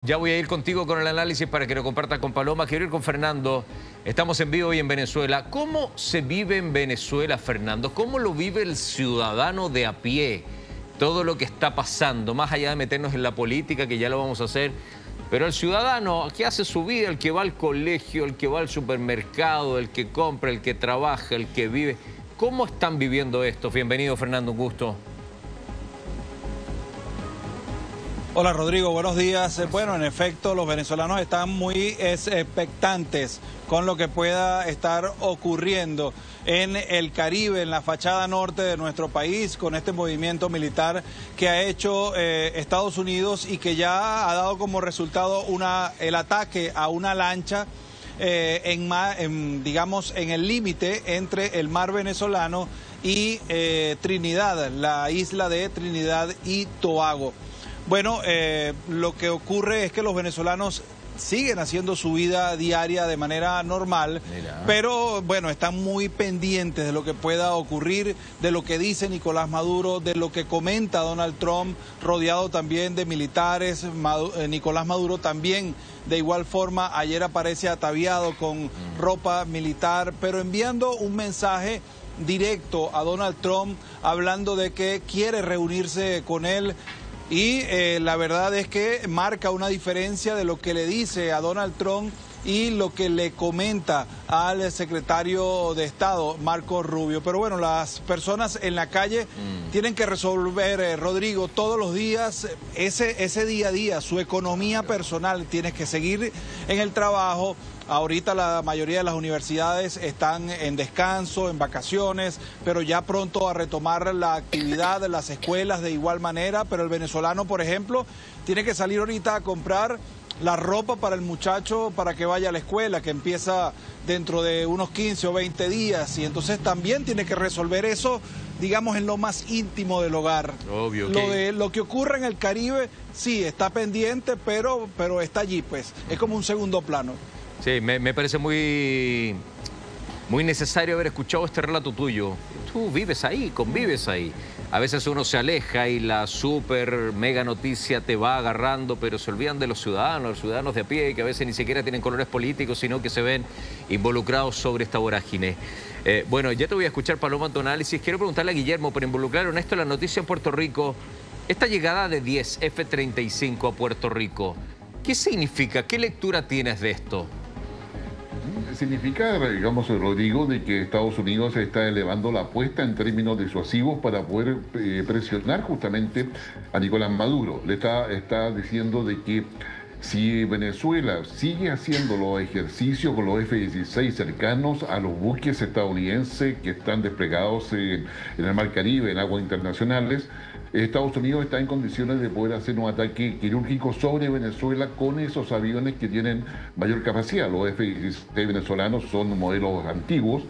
Ya voy a ir contigo con el análisis para que lo compartas con Paloma. Quiero ir con Fernando. Estamos en vivo hoy en Venezuela. ¿Cómo se vive en Venezuela, Fernando? ¿Cómo lo vive el ciudadano de a pie? Todo lo que está pasando, más allá de meternos en la política, que ya lo vamos a hacer. Pero el ciudadano que hace su vida, el que va al colegio, el que va al supermercado, el que compra, el que trabaja, el que vive. ¿Cómo están viviendo esto? Bienvenido, Fernando, un gusto. Hola Rodrigo, buenos días. Bueno, en efecto, los venezolanos están muy expectantes con lo que pueda estar ocurriendo en el Caribe, en la fachada norte de nuestro país, con este movimiento militar que ha hecho Estados Unidos y que ya ha dado como resultado el ataque a una lancha digamos, en el límite entre el mar venezolano y Trinidad, la isla de Trinidad y Tobago. Bueno, lo que ocurre es que los venezolanos siguen haciendo su vida diaria de manera normal, pero bueno, están muy pendientes de lo que pueda ocurrir, de lo que dice Nicolás Maduro, de lo que comenta Donald Trump, rodeado también de militares. Nicolás Maduro también, de igual forma, ayer aparece ataviado con ropa militar, pero enviando un mensaje directo a Donald Trump, hablando de que quiere reunirse con él. Y la verdad es que marca una diferencia de lo que le dice a Donald Trump y lo que le comenta al secretario de Estado, Marco Rubio. Pero bueno, las personas en la calle tienen que resolver, Rodrigo, todos los días ese día a día, su economía personal. Tienes que seguir en el trabajo. Ahorita la mayoría de las universidades están en descanso, en vacaciones, pero ya pronto a retomar la actividad de las escuelas de igual manera. Pero el venezolano, por ejemplo, tiene que salir ahorita a comprar la ropa para el muchacho para que vaya a la escuela, que empieza dentro de unos 15 o 20 días. Y entonces también tiene que resolver eso, digamos, en lo más íntimo del hogar. Obvio. Lo que ocurre en el Caribe, sí, está pendiente, pero está allí, pues. Es como un segundo plano. Sí, me parece muy necesario haber escuchado este relato tuyo. Tú vives ahí, convives ahí. A veces uno se aleja y la super mega noticia te va agarrando, pero se olvidan de los ciudadanos de a pie, que a veces ni siquiera tienen colores políticos, sino que se ven involucrados sobre esta vorágine. Bueno, ya te voy a escuchar, Paloma, en tu análisis. Quiero preguntarle a Guillermo, por involucrar en esto la noticia en Puerto Rico. Esta llegada de 10 F-35 a Puerto Rico, ¿qué significa? ¿Qué lectura tienes de esto? Significa, digamos, Rodrigo, de que Estados Unidos está elevando la apuesta en términos disuasivos para poder presionar justamente a Nicolás Maduro. Le está diciendo de que si Venezuela sigue haciendo los ejercicios con los F-16 cercanos a los buques estadounidenses que están desplegados en el Mar Caribe, en aguas internacionales, Estados Unidos está en condiciones de poder hacer un ataque quirúrgico sobre Venezuela con esos aviones que tienen mayor capacidad. Los F-16 venezolanos son modelos antiguos,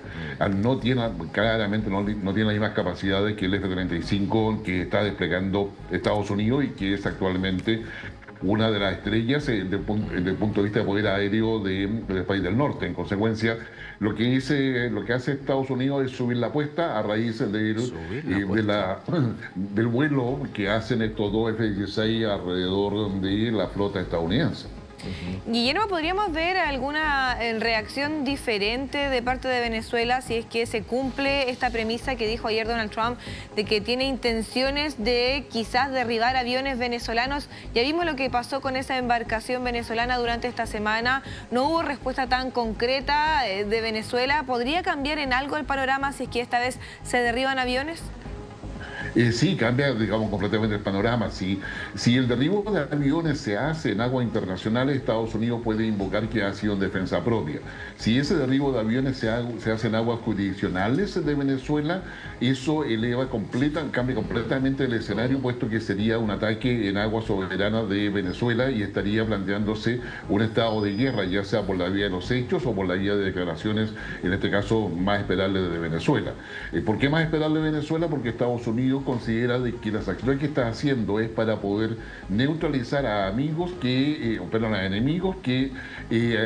claramente no tienen las mismas capacidades que el F-35 que está desplegando Estados Unidos y que es actualmente una de las estrellas desde el punto de vista de poder aéreo del país del norte. En consecuencia, lo que hace Estados Unidos es subir la apuesta a raíz del vuelo que hacen estos dos F-16 alrededor de la flota estadounidense. Guillermo, ¿podríamos ver alguna reacción diferente de parte de Venezuela si es que se cumple esta premisa que dijo ayer Donald Trump de que tiene intenciones de quizás derribar aviones venezolanos? Ya vimos lo que pasó con esa embarcación venezolana durante esta semana. No hubo respuesta tan concreta de Venezuela. ¿Podría cambiar en algo el panorama si es que esta vez se derriban aviones? Sí, cambia, digamos, completamente el panorama. Si el derribo de aviones se hace en aguas internacionales, Estados Unidos puede invocar que ha sido en defensa propia. Si ese derribo de aviones se hace en aguas jurisdiccionales de Venezuela, eso cambia completamente el escenario, puesto que sería un ataque en aguas soberanas de Venezuela y estaría planteándose un estado de guerra, ya sea por la vía de los hechos o por la vía de declaraciones, en este caso más esperables de Venezuela. ¿Por qué más esperable de Venezuela? Porque Estados Unidos considera de que las acciones que está haciendo es para poder neutralizar a enemigos que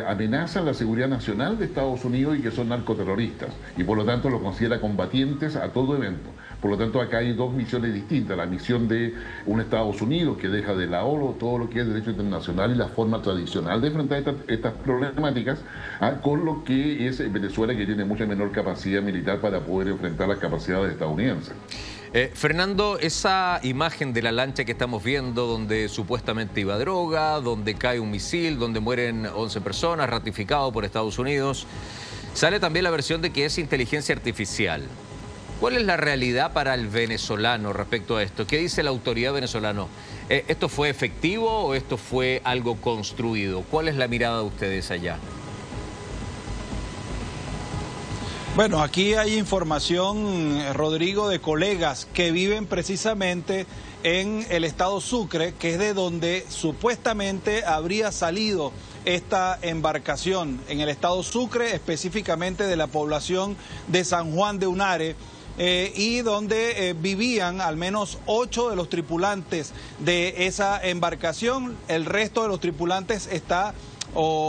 amenazan la seguridad nacional de Estados Unidos y que son narcoterroristas, y por lo tanto lo considera combatientes a todo evento. Por lo tanto, acá hay dos misiones distintas. La misión de un Estados Unidos que deja de lado todo lo que es derecho internacional y la forma tradicional de enfrentar estas problemáticas, con lo que es Venezuela, que tiene mucha menor capacidad militar para poder enfrentar las capacidades estadounidenses. Fernando, esa imagen de la lancha que estamos viendo, donde supuestamente iba droga, donde cae un misil, donde mueren 11 personas, ratificado por Estados Unidos, sale también la versión de que es inteligencia artificial. ¿Cuál es la realidad para el venezolano respecto a esto? ¿Qué dice la autoridad venezolana? ¿Esto fue efectivo o esto fue algo construido? ¿Cuál es la mirada de ustedes allá? Bueno, aquí hay información, Rodrigo, de colegas que viven precisamente en el estado Sucre, que es de donde supuestamente habría salido esta embarcación, en el estado Sucre, específicamente de la población de San Juan de Unare, y donde vivían al menos 8 de los tripulantes de esa embarcación. El resto de los tripulantes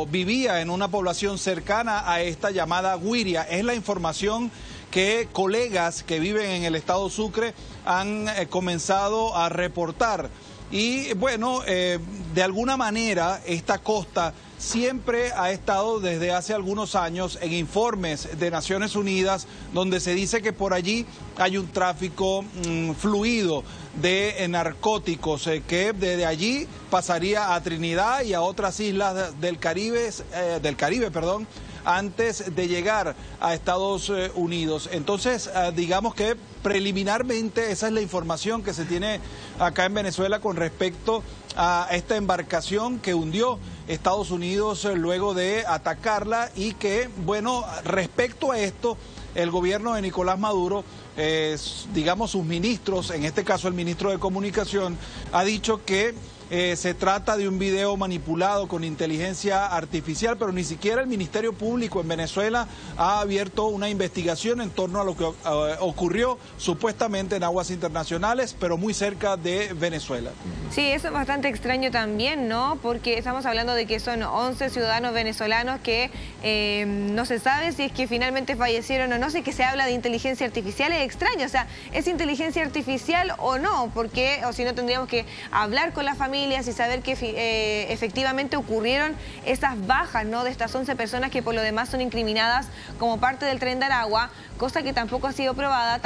vivía en una población cercana a esta llamada Guiria. Es la información que colegas que viven en el estado Sucre han comenzado a reportar. Y bueno, de alguna manera esta costa siempre ha estado desde hace algunos años en informes de Naciones Unidas, donde se dice que por allí hay un tráfico fluido de narcóticos, que desde allí pasaría a Trinidad y a otras islas del Caribe, antes de llegar a Estados Unidos. Entonces, digamos que preliminarmente esa es la información que se tiene acá en Venezuela con respecto a esta embarcación que hundió Estados Unidos luego de atacarla, y que, bueno, respecto a esto, el gobierno de Nicolás Maduro, digamos sus ministros, en este caso el ministro de Comunicación, ha dicho que se trata de un video manipulado con inteligencia artificial, pero ni siquiera el Ministerio Público en Venezuela ha abierto una investigación en torno a lo que ocurrió supuestamente en aguas internacionales, pero muy cerca de Venezuela. Sí, eso es bastante extraño también, ¿no? Porque estamos hablando de que son 11 ciudadanos venezolanos que no se sabe si es que finalmente fallecieron o no. Sé que se habla de inteligencia artificial, es extraño, o sea, ¿es inteligencia artificial o no? Porque, o si no, tendríamos que hablar con la familia y saber que efectivamente ocurrieron esas bajas, ¿no?, de estas 11 personas que por lo demás son incriminadas como parte del Tren de Aragua, cosa que tampoco ha sido probada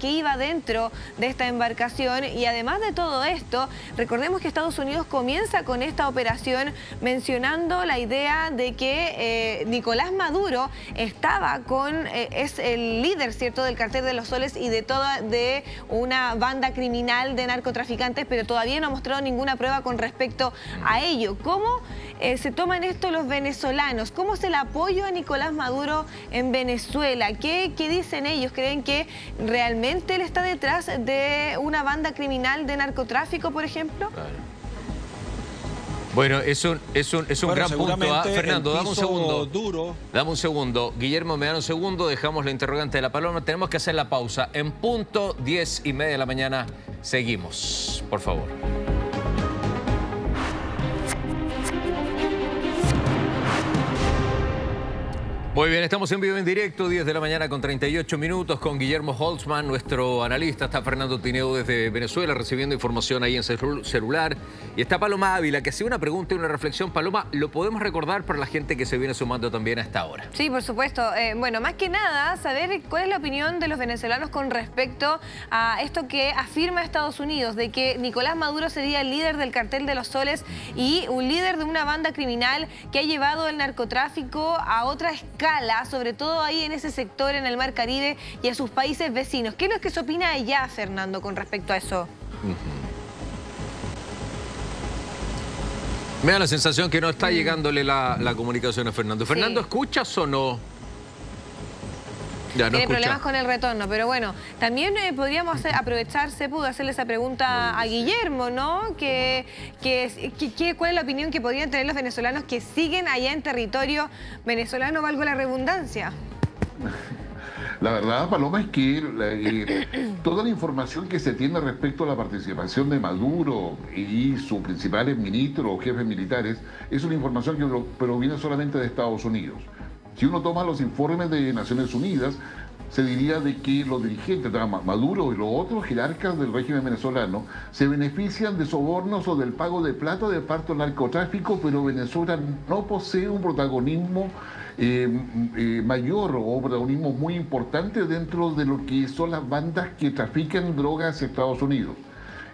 qué iba dentro de esta embarcación. Y además de todo esto, recordemos que Estados Unidos comienza con esta operación mencionando la idea de que Nicolás Maduro estaba es el líder, ¿cierto?, del Cartel de los Soles y de una banda criminal de narcotraficantes, pero todavía no ha mostrado ninguna prueba con respecto a ello. ¿Cómo se toman esto los venezolanos? ¿Cómo es el apoyo a Nicolás Maduro en Venezuela? ¿Qué dicen ellos? ¿Creen que realmente él está detrás de una banda criminal de narcotráfico, por ejemplo? Claro. Bueno, es un gran punto. Fernando, dame un segundo. Dame un segundo. Guillermo, me dan un segundo. Dejamos la interrogante de la Paloma. Tenemos que hacer la pausa. En punto 10:30 de la mañana seguimos. Por favor. Muy bien, estamos en vivo en directo, 10 de la mañana con 38 minutos, con Guillermo Holtzman, nuestro analista. Está Fernando Tineo desde Venezuela recibiendo información ahí en celular. Y está Paloma Ávila, que hacía una pregunta y una reflexión. Paloma, ¿lo podemos recordar para la gente que se viene sumando también a esta hora? Sí, por supuesto. Bueno, más que nada, saber cuál es la opinión de los venezolanos con respecto a esto que afirma Estados Unidos, de que Nicolás Maduro sería el líder del Cartel de los Soles y un líder de una banda criminal que ha llevado el narcotráfico a otra escala, sobre todo ahí en ese sector, en el Mar Caribe y a sus países vecinos. ¿Qué es lo que se opina allá, Fernando, con respecto a eso? Me da la sensación que no está llegándole la comunicación a Fernando. ¿Fernando, escuchas o no? Ya, no tiene escucha. Problemas con el retorno, pero bueno, también podríamos pudo hacerle esa pregunta a Guillermo, ¿no? ¿Cuál es la opinión que podrían tener los venezolanos que siguen allá en territorio venezolano, valgo la redundancia? La verdad, Paloma, es que toda la información que se tiene respecto a la participación de Maduro y sus principales ministros o jefes militares es una información que proviene solamente de Estados Unidos. Si uno toma los informes de Naciones Unidas, se diría de que los dirigentes, Maduro y los otros jerarcas del régimen venezolano, se benefician de sobornos o del pago de plata de parte del narcotráfico, pero Venezuela no posee un protagonismo mayor o protagonismo muy importante dentro de lo que son las bandas que trafican drogas hacia Estados Unidos.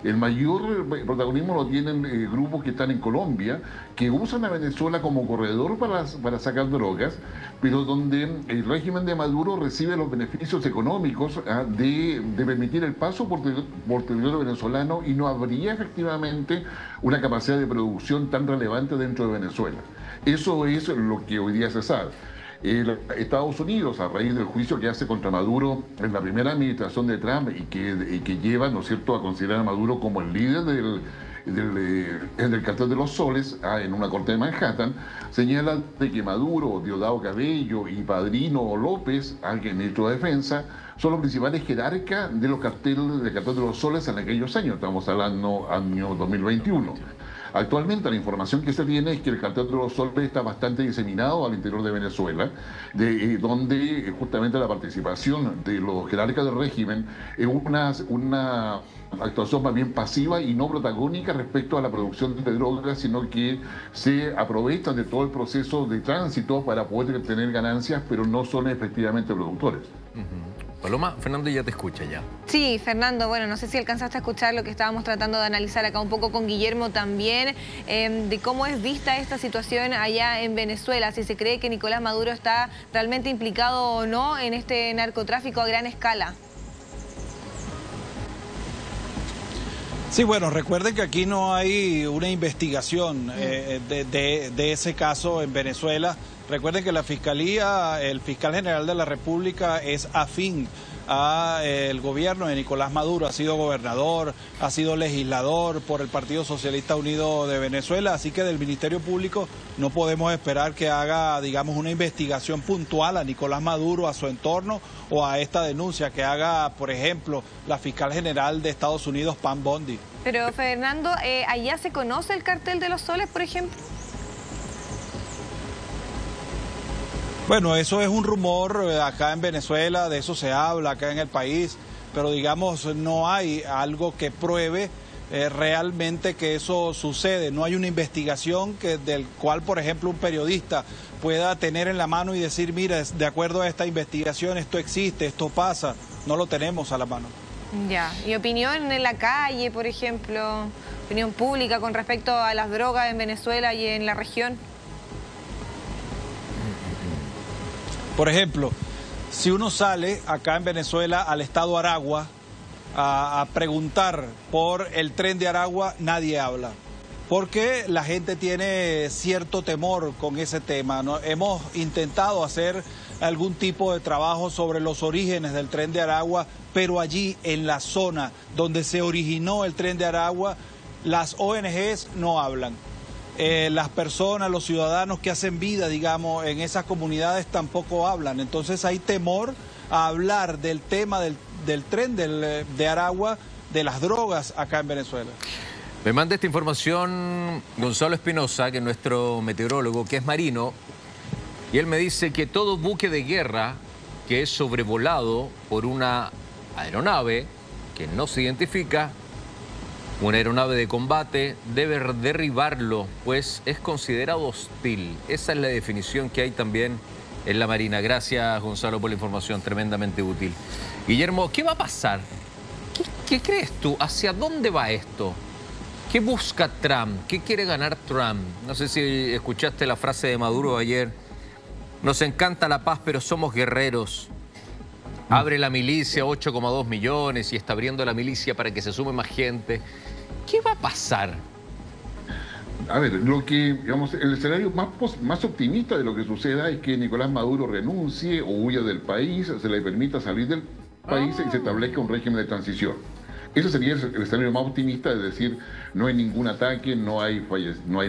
El mayor protagonismo lo tienen grupos que están en Colombia, que usan a Venezuela como corredor para sacar drogas, pero donde el régimen de Maduro recibe los beneficios económicos de permitir el paso por territorio venezolano, y no habría efectivamente una capacidad de producción tan relevante dentro de Venezuela. Eso es lo que hoy día se sabe. Estados Unidos, a raíz del juicio que hace contra Maduro en la primera administración de Trump y que lleva, ¿no es cierto?, a considerar a Maduro como el líder del cartel de los soles en una corte de Manhattan, señala de que Maduro, Diosdado Cabello y Padrino López, ministro de Defensa, son los principales jerarcas de los cartel de los soles en aquellos años. Estamos hablando año 2021. Actualmente la información que se tiene es que el cartel de los soles está bastante diseminado al interior de Venezuela, donde justamente la participación de los jerarcas del régimen es una actuación más bien pasiva y no protagónica respecto a la producción de drogas, sino que se aprovechan de todo el proceso de tránsito para poder tener ganancias, pero no son efectivamente productores. Paloma, Fernando ya te escucha ya. Sí, Fernando, bueno, no sé si alcanzaste a escuchar lo que estábamos tratando de analizar acá un poco con Guillermo también, de cómo es vista esta situación allá en Venezuela, si se cree que Nicolás Maduro está realmente implicado o no en este narcotráfico a gran escala. Sí, bueno, recuerden que aquí no hay una investigación de ese caso en Venezuela. Recuerden que la Fiscalía, el fiscal general de la República es afín al gobierno de Nicolás Maduro, ha sido gobernador, ha sido legislador por el Partido Socialista Unido de Venezuela, así que del Ministerio Público no podemos esperar que haga, digamos, una investigación puntual a Nicolás Maduro, a su entorno o a esta denuncia que haga, por ejemplo, la fiscal general de Estados Unidos, Pam Bondi. Pero, Fernando, ¿allá se conoce el cartel de los soles, por ejemplo? Bueno, eso es un rumor acá en Venezuela, de eso se habla acá en el país, pero digamos no hay algo que pruebe realmente que eso sucede. No hay una investigación del cual, por ejemplo, un periodista pueda tener en la mano y decir, mira, de acuerdo a esta investigación esto existe, esto pasa. No lo tenemos a la mano. Ya, ¿y opinión en la calle, por ejemplo, opinión pública con respecto a las drogas en Venezuela y en la región? Por ejemplo, si uno sale acá en Venezuela al estado Aragua a preguntar por el tren de Aragua, nadie habla. Porque la gente tiene cierto temor con ese tema, ¿no? Hemos intentado hacer algún tipo de trabajo sobre los orígenes del tren de Aragua, pero allí en la zona donde se originó el tren de Aragua, las ONGs no hablan. Las personas, los ciudadanos que hacen vida, digamos, en esas comunidades tampoco hablan. Entonces hay temor a hablar del tema del tren de Aragua, de las drogas acá en Venezuela. Me manda esta información Gonzalo Espinosa, que es nuestro meteorólogo, que es marino, y él me dice que todo buque de guerra que es sobrevolado por una aeronave que no se identifica, una aeronave de combate, debe derribarlo, pues es considerado hostil. Esa es la definición que hay también en la Marina. Gracias, Gonzalo, por la información tremendamente útil. Guillermo, ¿qué va a pasar? ¿Qué crees tú? ¿Hacia dónde va esto? ¿Qué busca Trump? ¿Qué quiere ganar Trump? No sé si escuchaste la frase de Maduro ayer. Nos encanta la paz, pero somos guerreros. Abre la milicia, 8,2 millones, y está abriendo la milicia para que se sume más gente. ¿Qué va a pasar? A ver, digamos, el escenario más optimista de lo que suceda es que Nicolás Maduro renuncie o huya del país, se le permita salir del país y se establezca un régimen de transición. Ese sería el escenario más optimista, es decir, no hay ningún ataque, no hay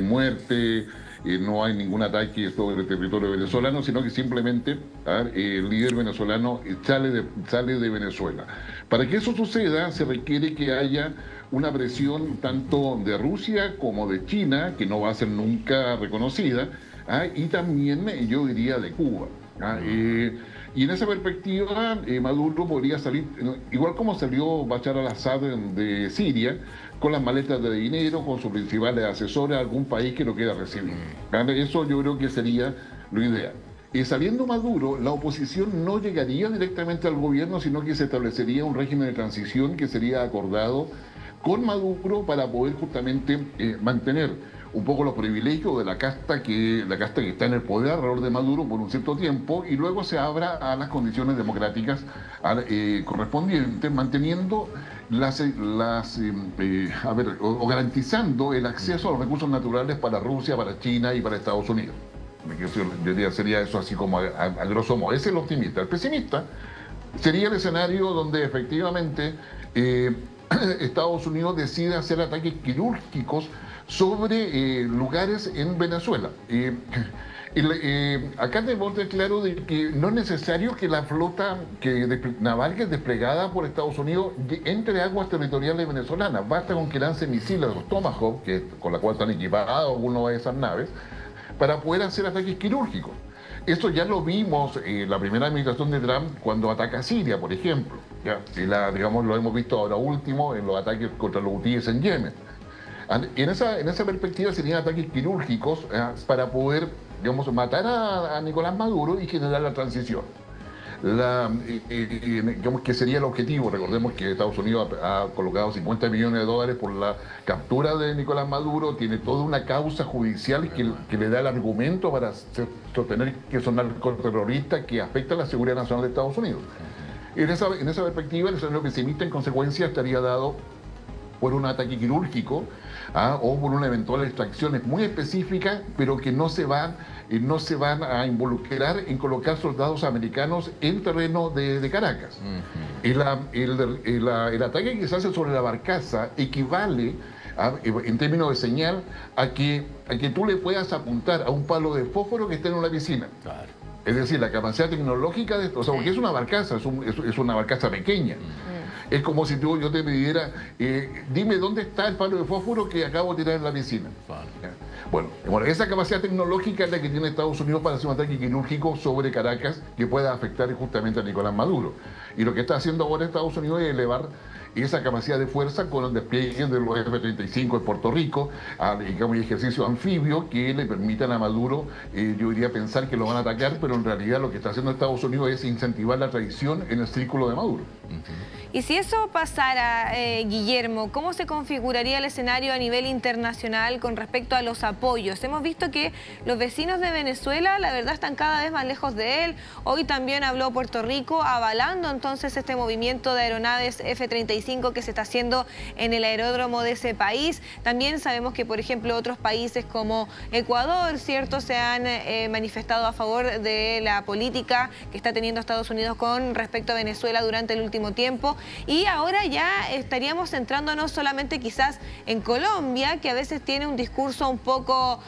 muerte, no hay ningún ataque sobre el territorio venezolano, sino que simplemente el líder venezolano sale de Venezuela. Para que eso suceda, se requiere que haya una presión tanto de Rusia como de China, que no va a ser nunca reconocida, y también, yo diría, de Cuba. Y en esa perspectiva, Maduro podría salir, igual como salió Bashar al-Assad de Siria, con las maletas de dinero, con sus principales asesores a algún país que lo quiera recibir. Eso yo creo que sería lo ideal. Y saliendo Maduro, la oposición no llegaría directamente al gobierno, sino que se establecería un régimen de transición que sería acordado con Maduro para poder justamente mantener un poco los privilegios de la casta que está en el poder alrededor de Maduro por un cierto tiempo, y luego se abra a las condiciones democráticas correspondientes, manteniendo o garantizando el acceso a los recursos naturales para Rusia, para China y para Estados Unidos. Yo diría, sería eso así como a grosso modo. Ese es el optimista. El pesimista sería el escenario donde efectivamente Estados Unidos decide hacer ataques quirúrgicos sobre lugares en Venezuela. Acá tenemos de claro de que no es necesario que la flota naval que es desplegada por Estados Unidos entre aguas territoriales venezolanas. Basta con que lance misiles, los Tomahawk, con la cual están equipados algunas de esas naves, para poder hacer ataques quirúrgicos. Esto ya lo vimos en la primera administración de Trump cuando ataca a Siria, por ejemplo. Digamos, lo hemos visto ahora último en los ataques contra los hutíes en Yemen. En esa perspectiva serían ataques quirúrgicos para poder, digamos, matar a Nicolás Maduro y generar la transición. Digamos que sería el objetivo. Recordemos que Estados Unidos ha colocado $50 millones por la captura de Nicolás Maduro, tiene toda una causa judicial que le da el argumento para sostener que son narcoterroristas que afectan la seguridad nacional de Estados Unidos. En esa perspectiva, el escenario pesimista en consecuencia estaría dado por un ataque quirúrgico o por una eventual extracción muy específica, pero que no se van a involucrar en colocar soldados americanos en terreno de Caracas. El ataque que se hace sobre la barcaza equivale, en términos de señal, a que tú le puedas apuntar a un palo de fósforo que esté en una piscina. Claro. Es decir, la capacidad tecnológica de esto, porque es una barcaza, es una barcaza pequeña. Es como si yo te pidiera, dime dónde está el palo de fósforo que acabo de tirar en la piscina. Bueno, esa capacidad tecnológica es la que tiene Estados Unidos para hacer un ataque quirúrgico sobre Caracas que pueda afectar justamente a Nicolás Maduro. Y lo que está haciendo ahora Estados Unidos es elevar esa capacidad de fuerza con el despliegue de los F-35 en Puerto Rico, digamos, ejercicios anfibios que le permitan a Maduro, yo diría, pensar que lo van a atacar, pero en realidad lo que está haciendo Estados Unidos es incentivar la traición en el círculo de Maduro. Y si eso pasara, Guillermo, ¿cómo se configuraría el escenario a nivel internacional con respecto a los apoyos? Hemos visto que los vecinos de Venezuela, la verdad, están cada vez más lejos de él. Hoy también habló Puerto Rico, avalando entonces este movimiento de aeronaves F-35 que se está haciendo en el aeródromo de ese país. También sabemos que, por ejemplo, otros países como Ecuador, ¿cierto?, se han manifestado a favor de la política que está teniendo Estados Unidos con respecto a Venezuela durante el último tiempo. Y ahora ya estaríamos centrándonos solamente quizás en Colombia, que a veces tiene un discurso un poco,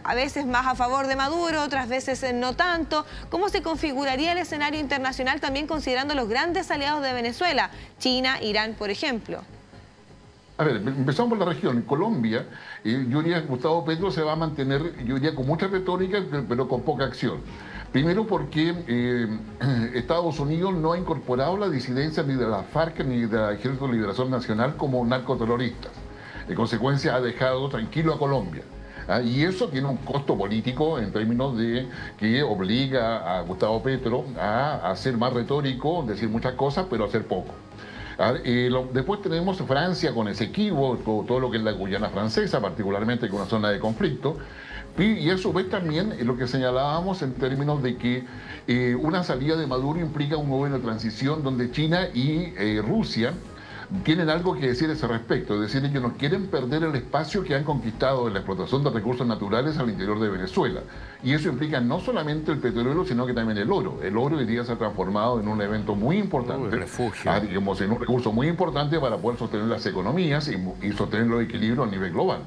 a veces más a favor de Maduro, otras veces no tanto. ¿Cómo se configuraría el escenario internacional también considerando los grandes aliados de Venezuela, China, Irán, por ejemplo? A ver, empezamos por la región. En Colombia, yo diría que Gustavo Petro se va a mantener, yo diría, con mucha retórica, pero con poca acción. Primero porque Estados Unidos no ha incorporado la disidencia ni de la FARC ni de la Ejército de Liberación Nacional como narcoterroristas. En consecuencia, ha dejado tranquilo a Colombia. Y eso tiene un costo político en términos de que obliga a Gustavo Petro a ser más retórico, decir muchas cosas, pero hacer poco. Después tenemos Francia con Esequibo, con todo lo que es la Guyana francesa, particularmente con una zona de conflicto. Y a su vez también lo que señalábamos en términos de que una salida de Maduro implica un gobierno de transición donde China y Rusia tienen algo que decir a ese respecto. Es decir, ellos no quieren perder el espacio que han conquistado en la explotación de recursos naturales al interior de Venezuela. Y eso implica no solamente el petróleo, sino que también el oro. El oro hoy día se ha transformado en un evento muy importante, digamos, en un recurso muy importante para poder sostener las economías y sostener los equilibrios a nivel global.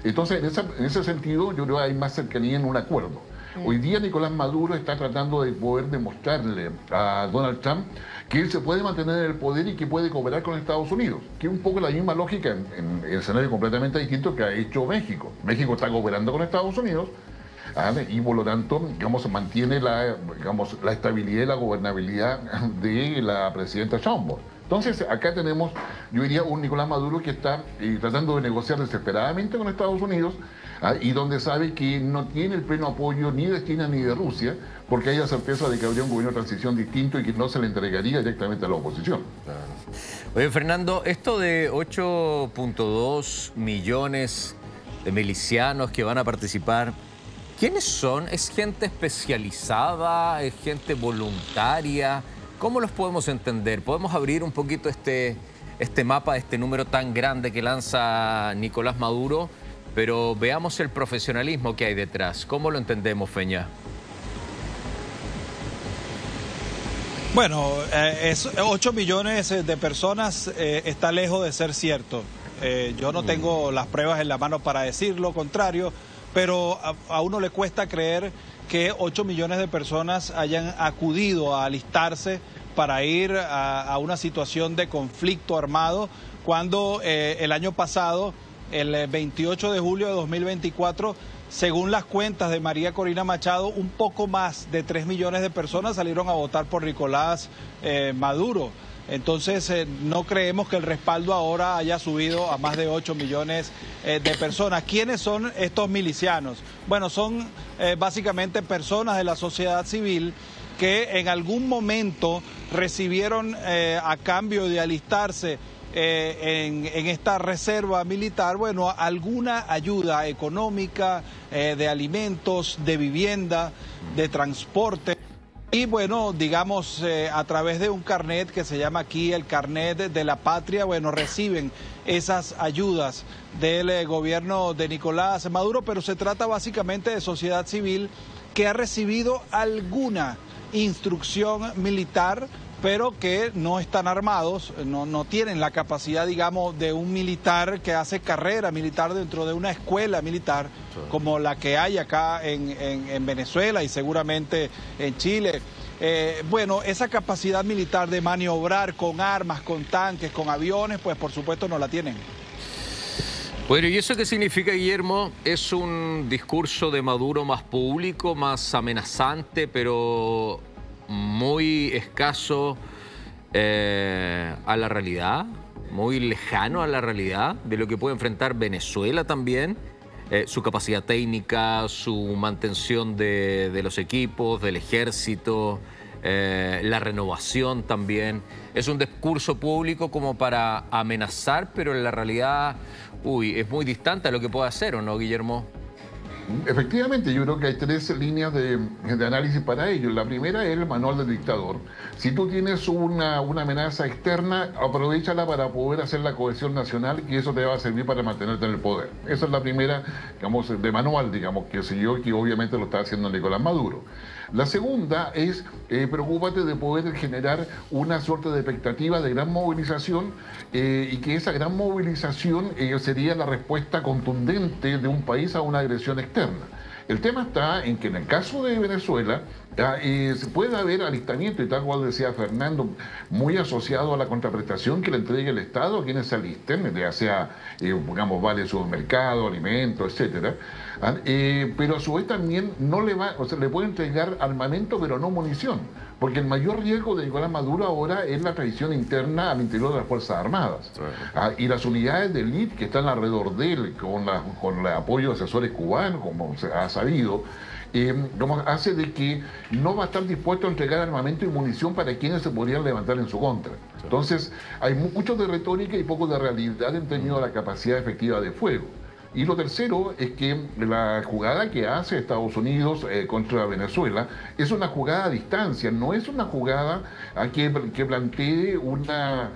Entonces, en ese sentido, yo creo que hay más cercanía en un acuerdo. Hoy día Nicolás Maduro está tratando de poder demostrarle a Donald Trump que él se puede mantener en el poder y que puede cooperar con Estados Unidos, que es un poco la misma lógica en escenario completamente distinto que ha hecho México. México está cooperando con Estados Unidos, y por lo tanto, digamos, mantiene la estabilidad y la gobernabilidad de la presidenta Sheinbaum. Entonces, acá tenemos, yo diría, un Nicolás Maduro que está tratando de negociar desesperadamente con Estados Unidos, y donde sabe que no tiene el pleno apoyo ni de China ni de Rusia, porque hay la certeza de que habría un gobierno de transición distinto y que no se le entregaría directamente a la oposición. Claro. Oye, Fernando, esto de 8.2 millones de milicianos que van a participar, ¿quiénes son? ¿Es gente especializada? ¿Es gente voluntaria? ¿Cómo los podemos entender? ¿Podemos abrir un poquito este mapa, este número tan grande que lanza Nicolás Maduro? Pero veamos el profesionalismo que hay detrás. ¿Cómo lo entendemos, Feña? Bueno, 8 millones de personas está lejos de ser cierto. Yo no tengo las pruebas en la mano para decir lo contrario, pero a uno le cuesta creer que 8 millones de personas hayan acudido a alistarse para ir a una situación de conflicto armado, cuando el año pasado, el 28 de julio de 2024, según las cuentas de María Corina Machado, un poco más de 3 millones de personas salieron a votar por Nicolás Maduro. Entonces, no creemos que el respaldo ahora haya subido a más de 8 millones de personas. ¿Quiénes son estos milicianos? Bueno, son básicamente personas de la sociedad civil que en algún momento recibieron a cambio de alistarse en esta reserva militar, bueno, alguna ayuda económica, de alimentos, de vivienda, de transporte. Y bueno, digamos, a través de un carnet que se llama aquí el carnet de la patria, bueno, reciben esas ayudas del gobierno de Nicolás Maduro, pero se trata básicamente de sociedad civil que ha recibido alguna instrucción militar, pero que no están armados, no tienen la capacidad, digamos, de un militar que hace carrera militar dentro de una escuela militar, como la que hay acá en Venezuela y seguramente en Chile. Bueno, esa capacidad militar de maniobrar con armas, con tanques, con aviones, pues por supuesto no la tienen. Bueno, ¿y eso qué significa, Guillermo? ¿Es un discurso de Maduro más público, más amenazante, pero muy escaso a la realidad, muy lejano a la realidad de lo que puede enfrentar Venezuela también? Su capacidad técnica, su mantención de los equipos, del ejército, la renovación también. Es un discurso público como para amenazar, pero en la realidad, es muy distante a lo que puede hacer, ¿o no, Guillermo? Efectivamente, yo creo que hay tres líneas de análisis para ello. La primera es el manual del dictador. Si tú tienes una amenaza externa, aprovéchala para poder hacer la cohesión nacional, y eso te va a servir para mantenerte en el poder. Esa es la primera, digamos, de manual, digamos, que obviamente lo está haciendo Nicolás Maduro. La segunda es, preocúpate de poder generar una suerte de expectativa de gran movilización, y que esa gran movilización sería la respuesta contundente de un país a una agresión externa. El tema está en que en el caso de Venezuela se puede haber alistamiento, y tal cual decía Fernando, muy asociado a la contraprestación que le entregue el Estado a quienes se alisten, ya sea, digamos, vale supermercado, alimentos, etcétera. Pero a su vez también no le le puede entregar armamento, pero no munición, porque el mayor riesgo de Nicolás Maduro ahora es la traición interna al interior de las Fuerzas Armadas. Y las unidades de élite que están alrededor de él, con el apoyo de asesores cubanos, como se ha sabido, hace de que no va a estar dispuesto a entregar armamento y munición para quienes se podrían levantar en su contra. Entonces, hay mucho de retórica y poco de realidad en términos de la capacidad efectiva de fuego. Y lo tercero es que la jugada que hace Estados Unidos contra Venezuela es una jugada a distancia, no es una jugada que plantee una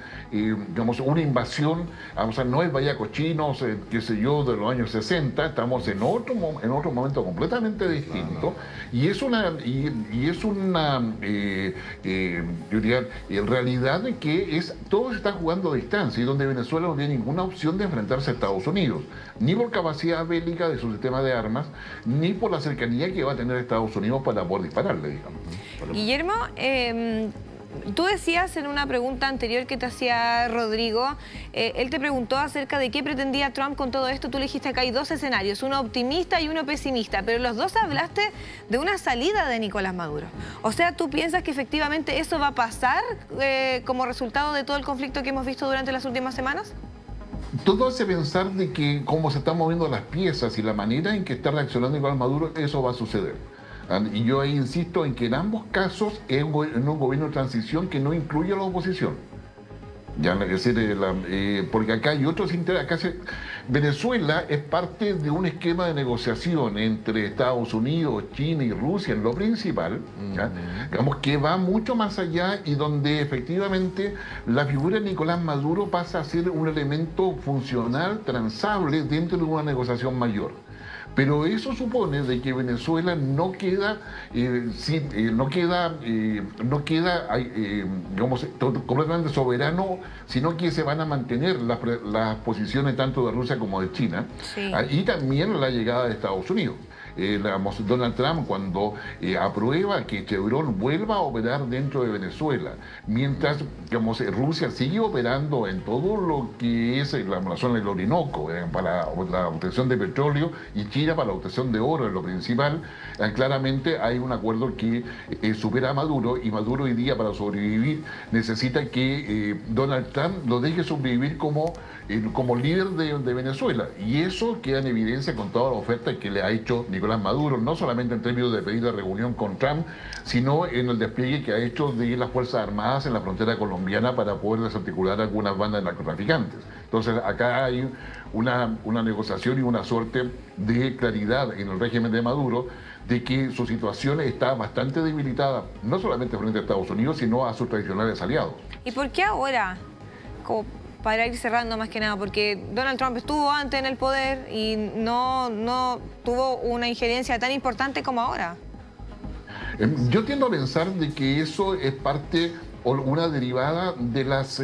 invasión, o sea, no es Bahía Cochinos, qué sé yo, de los años 60, estamos en otro momento completamente distinto, y es una yo diría, en realidad de que todo se está jugando a distancia, y donde Venezuela no tiene ninguna opción de enfrentarse a Estados Unidos, ni por capacidad bélica de su sistema de armas, ni por la cercanía que va a tener Estados Unidos para poder dispararle, digamos. Guillermo, Tú decías en una pregunta anterior que te hacía Rodrigo, él te preguntó acerca de qué pretendía Trump con todo esto. Tú le dijiste que hay dos escenarios, uno optimista y uno pesimista, pero los dos hablaste de una salida de Nicolás Maduro. O sea, ¿tú piensas que efectivamente eso va a pasar como resultado de todo el conflicto que hemos visto durante las últimas semanas? Todo hace pensar de que como se están moviendo las piezas y la manera en que está reaccionando Nicolás Maduro, eso va a suceder. Y yo ahí insisto en que en ambos casos es un gobierno de transición que no incluye a la oposición. Ya, es decir, porque acá hay otros intereses. Venezuela es parte de un esquema de negociación entre Estados Unidos, China y Rusia en lo principal, ¿ya? Digamos que va mucho más allá y donde efectivamente la figura de Nicolás Maduro pasa a ser un elemento funcional, transable dentro de una negociación mayor. Pero eso supone de que Venezuela no queda digamos, completamente soberano, sino que se van a mantener las posiciones tanto de Rusia como de China, sí. Y también la llegada de Estados Unidos. Donald Trump cuando aprueba que Chevron vuelva a operar dentro de Venezuela, mientras digamos, Rusia sigue operando en todo lo que es la zona del Orinoco para la obtención de petróleo y China para la obtención de oro en lo principal, claramente hay un acuerdo que supera a Maduro, y Maduro hoy día para sobrevivir necesita que Donald Trump lo deje sobrevivir como líder de Venezuela, y eso queda en evidencia con toda la oferta que le ha hecho Nicolás Maduro, no solamente en términos de pedir la reunión con Trump, sino en el despliegue que ha hecho de las Fuerzas Armadas en la frontera colombiana para poder desarticular algunas bandas de narcotraficantes. Entonces acá hay una negociación y una suerte de claridad en el régimen de Maduro de que su situación está bastante debilitada, no solamente frente a Estados Unidos, sino a sus tradicionales aliados. ¿Y por qué ahora? Como para ir cerrando más que nada, porque Donald Trump estuvo antes en el poder y no tuvo una injerencia tan importante como ahora. Yo tiendo a pensar de que eso es parte o una derivada de las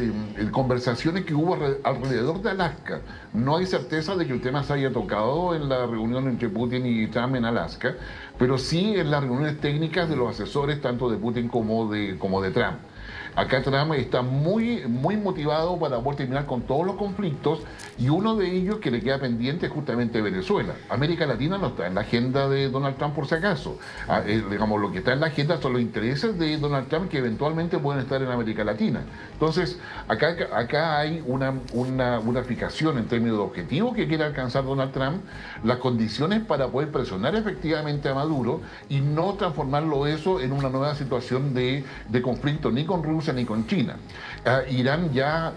conversaciones que hubo alrededor de Alaska. No hay certeza de que el tema se haya tocado en la reunión entre Putin y Trump en Alaska, pero sí en las reuniones técnicas de los asesores tanto de Putin como de Trump. Acá Trump está muy motivado para poder terminar con todos los conflictos, y uno de ellos que le queda pendiente es justamente Venezuela. América Latina no está en la agenda de Donald Trump por si acaso. Digamos, lo que está en la agenda son los intereses de Donald Trump que eventualmente pueden estar en América Latina. Entonces, acá hay una fijación en términos de objetivos que quiere alcanzar Donald Trump, las condiciones para poder presionar efectivamente a Maduro y no transformarlo eso en una nueva situación de conflicto ni con Rusia ni con China. Irán ya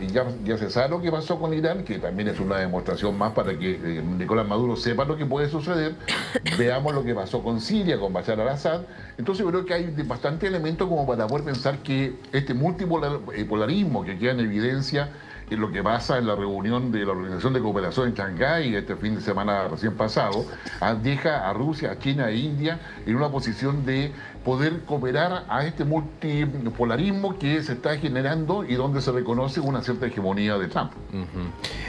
se sabe lo que pasó con Irán, que también es una demostración más para que Nicolás Maduro sepa lo que puede suceder. Veamos lo que pasó con Siria, con Bashar al-Assad. Entonces yo creo que hay bastante elementos como para poder pensar que este multipolarismo que queda en evidencia en lo que pasa en la reunión de la Organización de Cooperación en Shanghái este fin de semana recién pasado, deja a Rusia, a China e India en una posición de poder cooperar a este multipolarismo que se está generando y donde se reconoce una cierta hegemonía de Trump.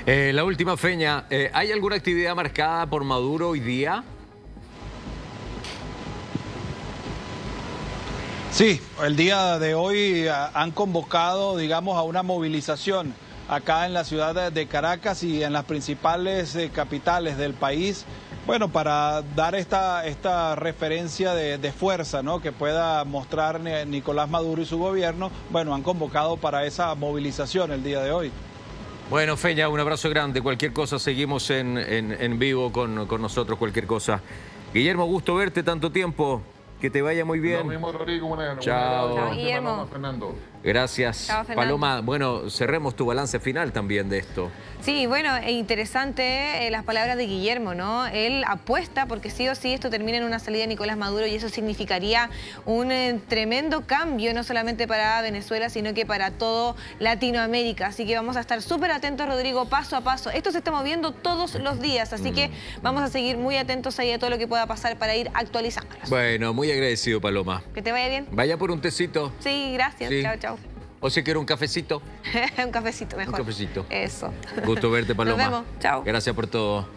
La última, Feña, ¿hay alguna actividad marcada por Maduro hoy día? Sí, el día de hoy han convocado, digamos, a una movilización acá en la ciudad de Caracas y en las principales capitales del país, bueno, para dar esta referencia de fuerza, ¿no?, que pueda mostrar Nicolás Maduro y su gobierno. Bueno, han convocado para esa movilización el día de hoy. Bueno, Feña, un abrazo grande. Cualquier cosa, seguimos en vivo con nosotros, cualquier cosa. Guillermo, gusto verte tanto tiempo. Que te vaya muy bien. Lo mismo, Rodrigo. Chao. Chao, Guillermo. Fernando. Gracias. Chao, Fernando. Paloma, bueno, cerremos tu balance final también de esto. Sí, bueno, es interesante las palabras de Guillermo, ¿no? Él apuesta porque sí o sí esto termina en una salida de Nicolás Maduro, y eso significaría un tremendo cambio, no solamente para Venezuela, sino que para todo Latinoamérica. Así que vamos a estar súper atentos, Rodrigo, paso a paso. Esto se está moviendo todos los días, así que vamos a seguir muy atentos ahí a todo lo que pueda pasar para ir actualizándonos. Bueno, muy agradecido, Paloma. Que te vaya bien. Vaya por un tecito. Sí, gracias. Sí. Chao, chao. O si quiere un cafecito. Un cafecito mejor. Un cafecito. Eso. Gusto verte, Paloma. Nos vemos. Chao. Gracias por todo.